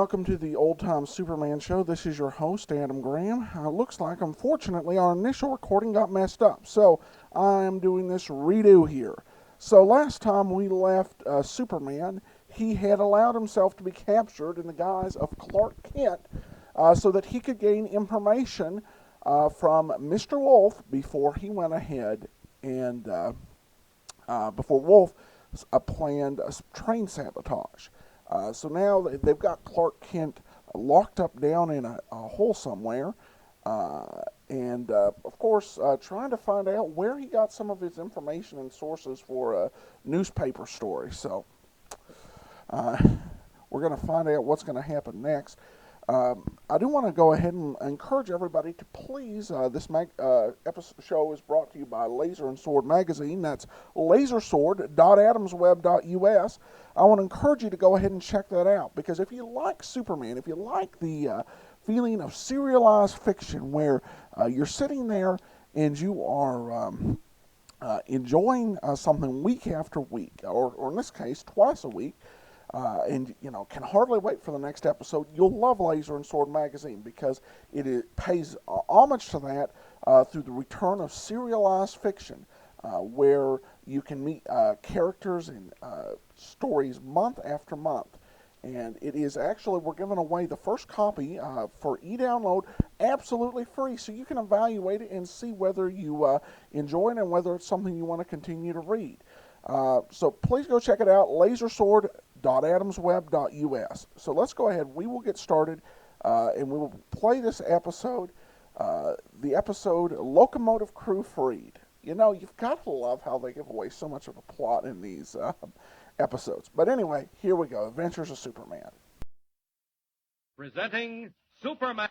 welcome to the Old Time Superman Show. This is your host, Adam Graham. Looks like, unfortunately, our initial recording got messed up, so I am doing this redo here. So last time we left Superman, he had allowed himself to be captured in the guise of Clark Kent so that he could gain information from Mr. Wolfe before he went ahead and, before Wolfe planned a train sabotage. So now they've got Clark Kent locked up down in a hole somewhere, and of course trying to find out where he got some of his information and sources for a newspaper story. So we're going to find out what's going to happen next. I do want to go ahead and encourage everybody to please, this show is brought to you by Laser and Sword Magazine. That's lasersword.adamsweb.us. I want to encourage you to go ahead and check that out, because if you like Superman, if you like the feeling of serialized fiction where you're sitting there and you are enjoying something week after week, or in this case, twice a week, and can hardly wait for the next episode, you'll love Laser and Sword Magazine, because it pays homage to that through the return of serialized fiction, where you can meet characters and stories month after month. And it is actually, we're giving away the first copy for e-download absolutely free, so you can evaluate it and see whether you enjoy it and whether it's something you want to continue to read. So please go check it out, lasersword.adamsweb.us. So let's go ahead. We will get started, and we will play this episode, the episode Locomotive Crew Freed. You've got to love how they give away so much of a plot in these episodes. But anyway, here we go. Adventures of Superman. Presenting Superman.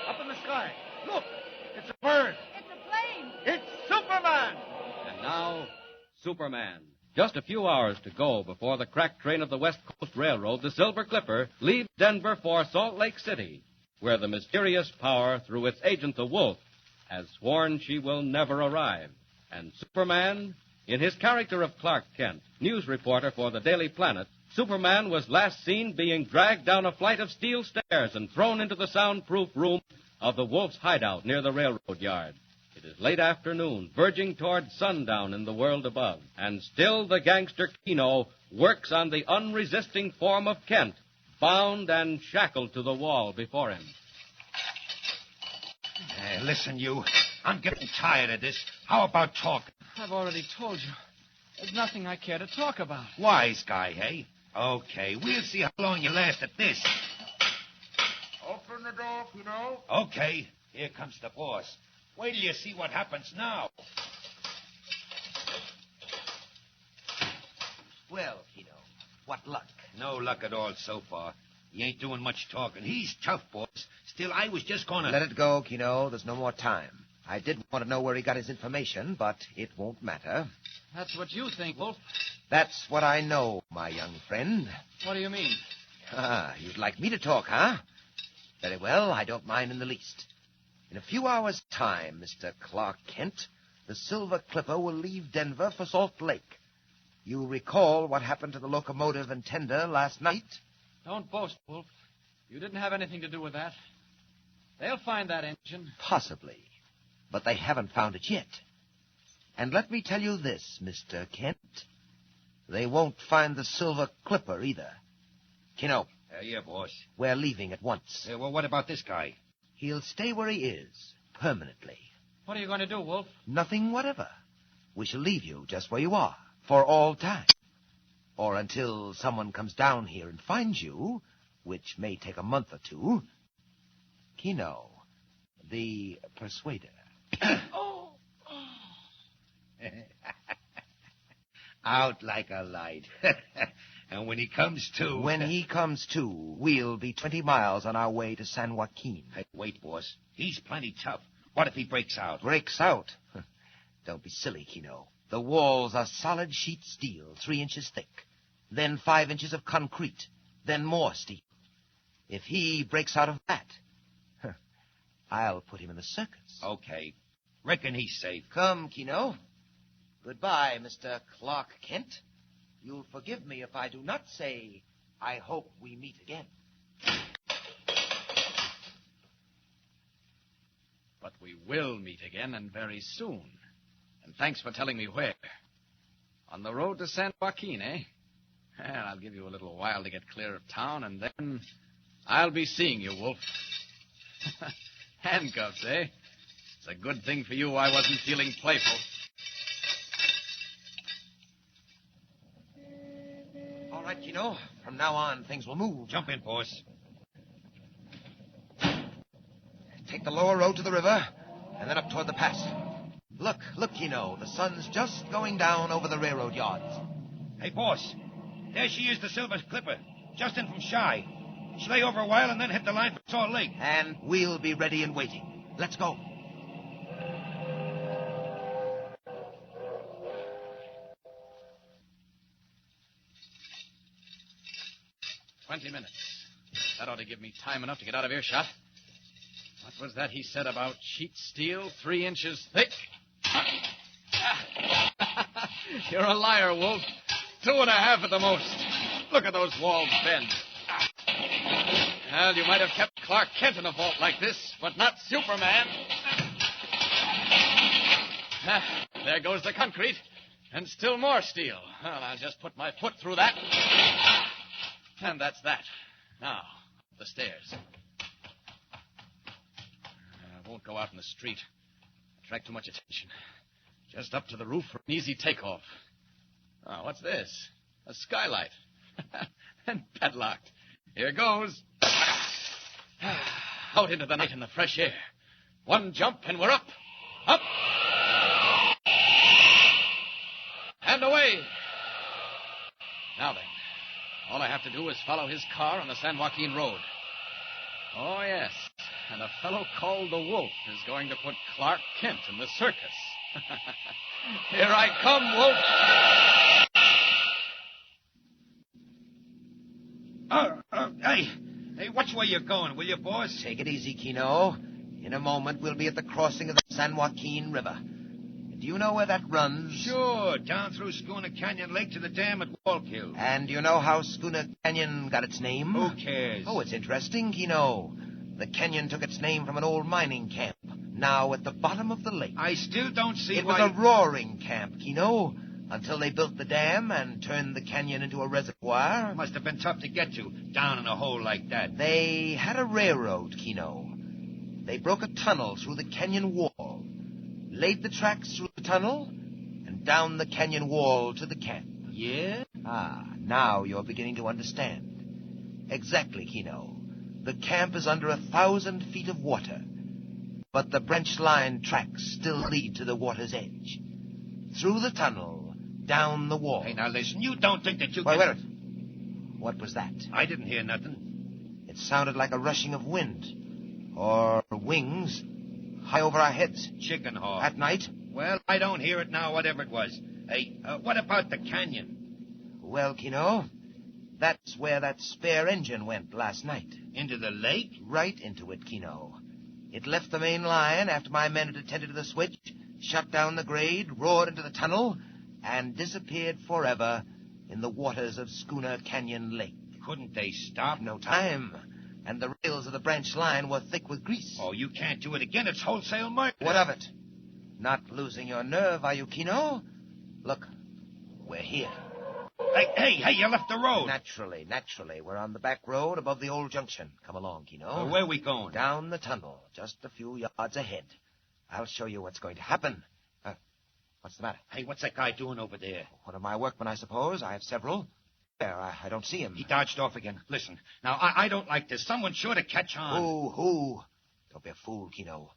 Up in the sky. Look, it's a bird. It's Superman! And now, Superman. Just a few hours to go before the crack train of the West Coast Railroad, the Silver Clipper, leaves Denver for Salt Lake City, where the mysterious power, through its agent, the Wolf, has sworn she will never arrive. And Superman, in his character of Clark Kent, news reporter for the Daily Planet, Superman was last seen being dragged down a flight of steel stairs and thrown into the soundproof room of the Wolf's hideout near the railroad yard. It is late afternoon, verging toward sundown in the world above, and still the gangster Keno works on the unresisting form of Kent, bound and shackled to the wall before him. Hey, listen, you. I'm getting tired of this. How about talking? I've already told you. There's nothing I care to talk about. Wise guy, hey? Okay, we'll see how long you last at this. Open the door, Keno. Okay, here comes the boss. Wait till you see what happens now. Well, Keno, what luck? No luck at all so far. He ain't doing much talking. He's tough, boss. Still, I was just gonna... Let it go, Keno. There's no more time. I did want to know where he got his information, but it won't matter. That's what you think, Wolf. That's what I know, my young friend. What do you mean? You'd like me to talk, huh? Very well, I don't mind in the least. In a few hours' time, Mr. Clark Kent, the Silver Clipper will leave Denver for Salt Lake. You recall what happened to the locomotive and tender last night? Don't boast, Wolf. You didn't have anything to do with that. They'll find that engine. Possibly. But they haven't found it yet. And let me tell you this, Mr. Kent. They won't find the Silver Clipper either. Keno. Yeah, boss. We're leaving at once. Well, what about this guy? He'll stay where he is, permanently. What are you going to do, Wolf? Nothing whatever. We shall leave you just where you are, for all time. Or until someone comes down here and finds you, which may take a month or two. Keno, the persuader. Oh! Out like a light. And when he comes to... When he comes to, we'll be 20 miles on our way to San Joaquin. Hey, wait, boss. He's plenty tough. What if he breaks out? Breaks out? Don't be silly, Keno. The walls are solid sheet steel, 3 inches thick. Then 5 inches of concrete. Then more steel. If he breaks out of that, I'll put him in the circus. Okay. Reckon he's safe. Come, Keno. Goodbye, Mr. Clark Kent. You'll forgive me if I do not say, I hope we meet again. But we will meet again, and very soon. And thanks for telling me where. On the road to San Joaquin, eh? Well, I'll give you a little while to get clear of town, and then I'll be seeing you, Wolf. Handcuffs, eh? It's a good thing for you I wasn't feeling playful. All right, Keno. From now on, things will move. Jump in, boss. Take the lower road to the river, and then up toward the pass. Look, Keno. The sun's just going down over the railroad yards. Hey, boss. There she is, the Silver Clipper. Just in from Shy. She'll lay over a while and then hit the line for Salt Lake. And we'll be ready and waiting. Let's go. "20 minutes. That ought to give me time enough to get out of earshot. What was that he said about sheet steel 3 inches thick? You're a liar, Wolf. 2.5 at the most. Look at those walls bend. Well, you might have kept Clark Kent in a vault like this, but not Superman. There goes the concrete, and still more steel. Well, I'll just put my foot through that. And that's that. Now, up the stairs. I won't go out in the street. Attract too much attention. Just up to the roof for an easy takeoff. Oh, what's this? A skylight. And padlocked. Here goes. Out into the night in the fresh air. One jump and we're up. Up. And away. Now then, all I have to do is follow his car on the San Joaquin Road. Oh, yes. And a fellow called the Wolf is going to put Clark Kent in the circus. Here I come, Wolf. Hey, watch where you're going, will you, boss? Take it easy, Keno. In a moment, we'll be at the crossing of the San Joaquin River. Do you know where that runs? Sure, down through Schooner Canyon Lake to the dam at Wallkill. And do you know how Schooner Canyon got its name? Who cares? Oh, it's interesting, Keno. The canyon took its name from an old mining camp, now at the bottom of the lake. I still don't see It why... was a roaring camp, Keno, until they built the dam and turned the canyon into a reservoir. It must have been tough to get to, down in a hole like that. They had a railroad, Keno. They broke a tunnel through the canyon wall, laid the tracks through the tunnel, and down the canyon wall to the camp. Yeah? Ah, now you're beginning to understand. Exactly, Keno. The camp is under 1,000 feet of water, but the branch line tracks still lead to the water's edge. Through the tunnel, down the wall. Hey, now listen, you don't think that you Wait, can... wait. What was that? I didn't hear nothing. It sounded like a rushing of wind, or wings, high over our heads. Chicken hawk. At night? Well, I don't hear it now, whatever it was. Hey, what about the canyon? Well, Keno, that's where that spare engine went last night. Into the lake? Right into it, Keno. It left the main line after my men had attended to the switch, shut down the grade, roared into the tunnel, and disappeared forever in the waters of Schooner Canyon Lake. Couldn't they stop? No time. And the rails of the branch line were thick with grease. Oh, you can't do it again. It's wholesale murder. What of it? Not losing your nerve, are you, Keno? Look, we're here. Hey, you left the road. Naturally. We're on the back road above the old junction. Come along, Keno. Where are we going? Down the tunnel, just a few yards ahead. I'll show you what's going to happen. What's the matter? Hey, what's that guy doing over there? One of my workmen, I suppose. I have several. There, I don't see him. He dodged off again. Listen, now, I don't like this. Someone's sure to catch on. Who? Don't be a fool, Keno.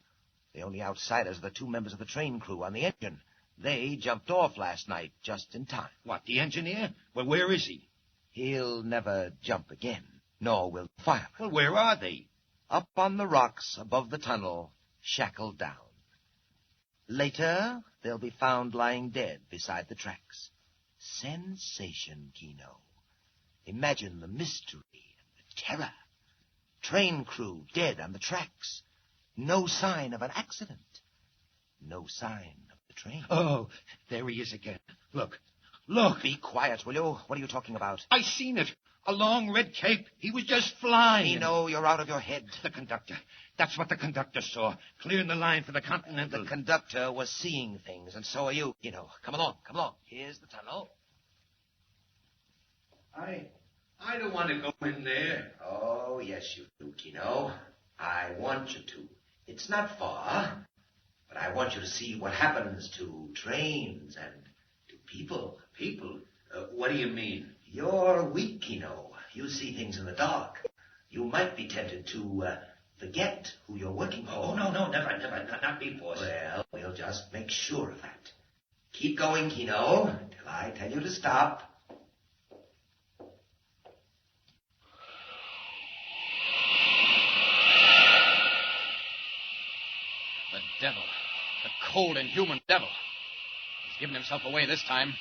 The only outsiders are the 2 members of the train crew on the engine. They jumped off last night just in time. What, the engineer? Well, where is he? He'll never jump again, nor will the fireman. Well, where are they? Up on the rocks above the tunnel, shackled down. Later, they'll be found lying dead beside the tracks. Sensation, Keno. Imagine the mystery and the terror. Train crew dead on the tracks. No sign of an accident. No sign of the train. Oh, there he is again. Look, Look. Be quiet, will you? What are you talking about? I seen it. A long red cape. He was just flying. Keno, you're out of your head. The conductor. That's what the conductor saw. Clearing the line for the Continental. The conductor was seeing things, and so are you. Keno, come along, come along. Here's the tunnel. I don't want to go in there. Oh, yes, you do, Keno. I want you to. It's not far, but I want you to see what happens to trains and to people. People? What do you mean? You're weak, Keno. You see things in the dark. You might be tempted to forget who you're working for. Oh, no, never. Not me, boss. Well, we'll just make sure of that. Keep going, Keno, till I tell you to stop. The devil. The cold, inhuman devil. He's given himself away this time.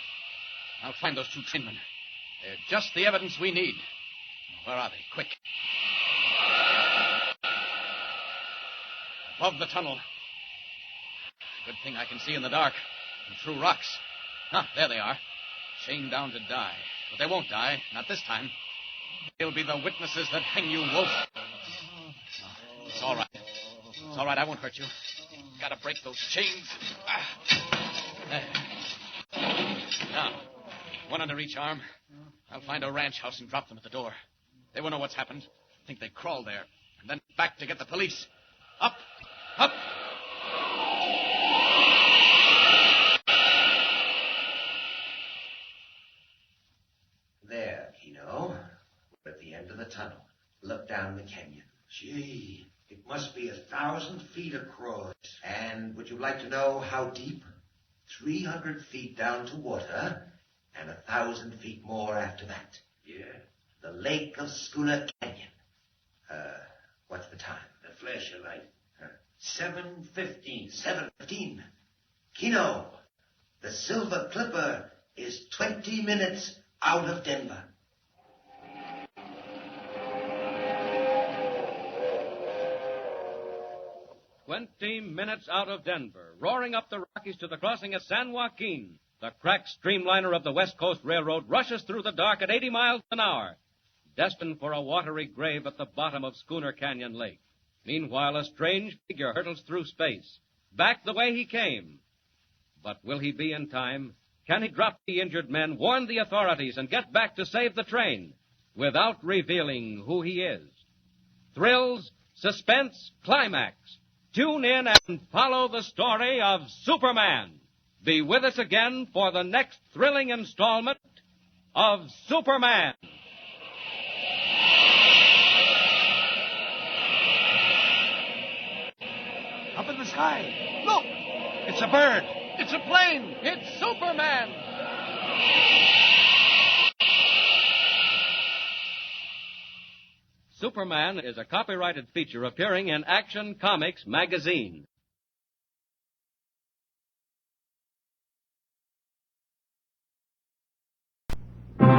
I'll find those two trainmen. They're just the evidence we need. Where are they? Quick. Above the tunnel. Good thing I can see in the dark and through rocks. Ah, there they are. Chained down to die. But they won't die. Not this time. They'll be the witnesses that hang you, Wolf. It's all right. It's all right. I won't hurt you. Gotta break those chains. There. Now, one under each arm. I'll find a ranch house and drop them at the door. They won't know what's happened. Think they crawled there. And then back to get the police. Up! Up! There, Keno. We're at the end of the tunnel. Look down the canyon. Gee, it must be 1,000 feet across. And would you like to know how deep? 300 feet down to water, and 1,000 feet more after that. Yeah. The Lake of Schooner Canyon. What's the time? The flash of light. 7:15. 7:15. Keno, the Silver Clipper is 20 minutes out of Denver. "20 minutes out of Denver, roaring up the Rockies to the crossing at San Joaquin. The cracked streamliner of the West Coast Railroad rushes through the dark at 80 miles an hour, destined for a watery grave at the bottom of Schooner Canyon Lake. Meanwhile, a strange figure hurtles through space, back the way he came. But will he be in time? Can he drop the injured men, warn the authorities, and get back to save the train without revealing who he is? Thrills, suspense, climax. Tune in and follow the story of Superman. Be with us again for the next thrilling installment of Superman. Up in the sky. Look! It's a bird. It's a plane! It's Superman! Superman is a copyrighted feature appearing in Action Comics magazine. Ladies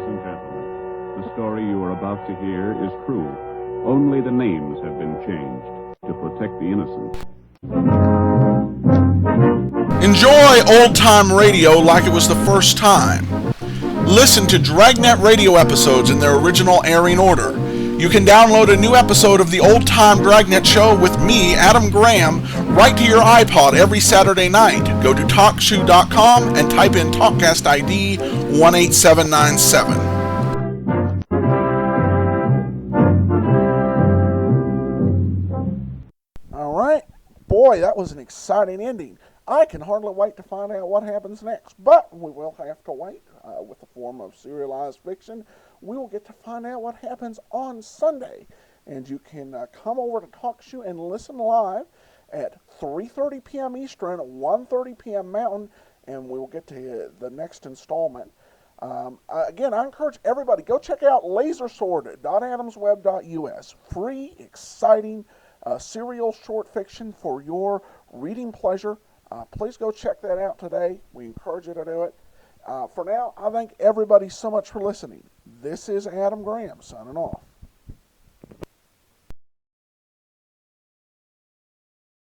and gentlemen, the story you are about to hear is true. Only the names have been changed to protect the innocent. Enjoy old-time radio like it was the first time. Listen to Dragnet radio episodes in their original airing order. You can download a new episode of the Old Time Dragnet Show with me, Adam Graham, right to your iPod every Saturday night. Go to TalkShoe.com and type in TalkCast ID 18797. All right. Boy, that was an exciting ending. I can hardly wait to find out what happens next, but we will have to wait. With the form of serialized fiction, we will get to find out what happens on Sunday. And you can come over to TalkShoe and listen live at 3:30 p.m. Eastern, 1:30 p.m. Mountain, and we will get to the next installment. Again, I encourage everybody, go check out lasersword.adamsweb.us. Free, exciting serial short fiction for your reading pleasure. Please go check that out today. We encourage you to do it. For now, I thank everybody so much for listening. This is Adam Graham signing off.